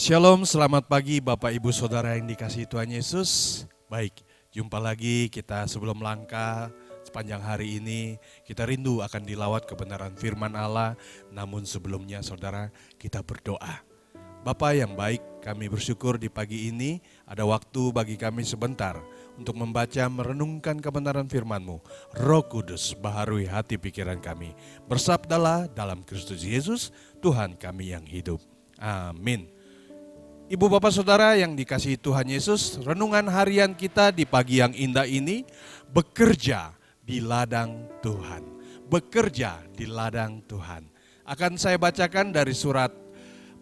Shalom, selamat pagi Bapak Ibu Saudara yang dikasihi Tuhan Yesus. Baik, jumpa lagi kita sebelum langkah sepanjang hari ini. Kita rindu akan dilawat kebenaran firman Allah. Namun sebelumnya saudara, kita berdoa. Bapa yang baik, kami bersyukur di pagi ini ada waktu bagi kami sebentar untuk membaca merenungkan kebenaran firman-Mu. Roh Kudus baharui hati pikiran kami. Bersabdalah dalam Kristus Yesus, Tuhan kami yang hidup. Amin. Ibu bapak saudara yang dikasihi Tuhan Yesus, renungan harian kita di pagi yang indah ini, bekerja di ladang Tuhan. Bekerja di ladang Tuhan. Akan saya bacakan dari surat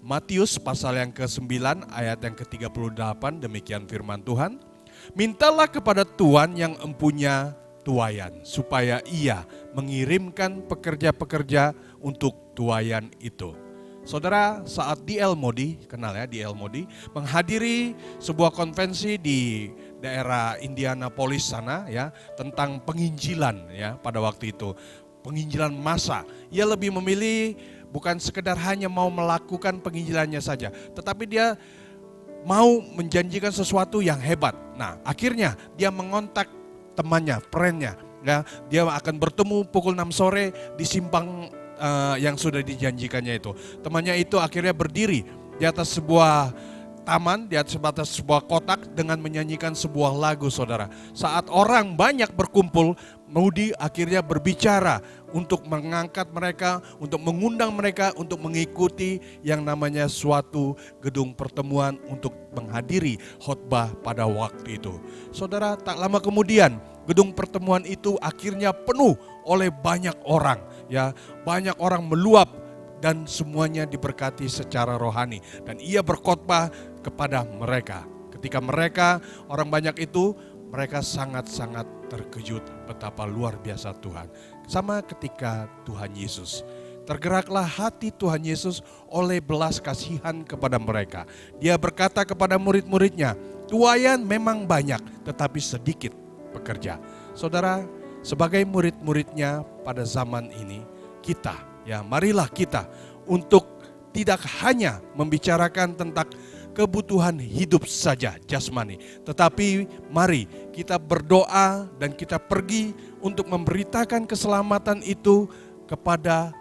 Matius pasal yang ke-9 ayat yang ke-38, demikian firman Tuhan. Mintalah kepada Tuhan yang empunya tuayan, supaya ia mengirimkan pekerja-pekerja untuk tuayan itu. Saudara, saat D.L. Moody, kenal ya D.L. Moody, menghadiri sebuah konvensi di daerah Indianapolis sana ya, tentang penginjilan ya pada waktu itu. Penginjilan massa. Ia lebih memilih bukan sekedar hanya mau melakukan penginjilannya saja, tetapi dia mau menjanjikan sesuatu yang hebat. Nah, akhirnya dia mengontak temannya, friend-nya. Ya, dia akan bertemu pukul 6 sore di simpang yang sudah dijanjikannya itu. Temannya itu akhirnya berdiri di atas sebuah taman, di atas sebuah kotak dengan menyanyikan sebuah lagu, saudara. Saat orang banyak berkumpul, Moody akhirnya berbicara untuk mengangkat mereka, untuk mengundang mereka untuk mengikuti yang namanya suatu gedung pertemuan untuk menghadiri khotbah pada waktu itu. Saudara, tak lama kemudian gedung pertemuan itu akhirnya penuh oleh banyak orang, ya, banyak orang meluap dan semuanya diberkati secara rohani, dan ia berkhotbah kepada mereka. Ketika mereka orang banyak itu, mereka sangat-sangat terkejut betapa luar biasa Tuhan. Sama ketika Tuhan Yesus, tergeraklah hati Tuhan Yesus oleh belas kasihan kepada mereka. Dia berkata kepada murid-muridnya, tuayan memang banyak tetapi sedikit pekerja. Saudara, sebagai murid-muridnya pada zaman ini, kita, ya marilah kita untuk tidak hanya membicarakan tentang kebutuhan hidup saja jasmani, tetapi mari kita berdoa dan kita pergi untuk memberitakan keselamatan itu kepada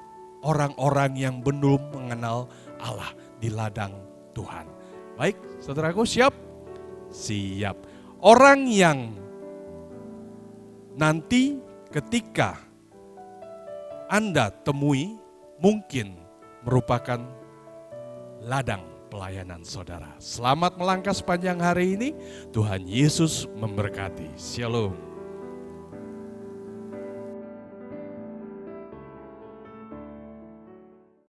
orang-orang yang belum mengenal Allah di ladang Tuhan. Baik, saudaraku, siap? Siap. Orang yang nanti ketika Anda temui mungkin merupakan ladang pelayanan saudara. Selamat melangkah sepanjang hari ini. Tuhan Yesus memberkati. Shalom.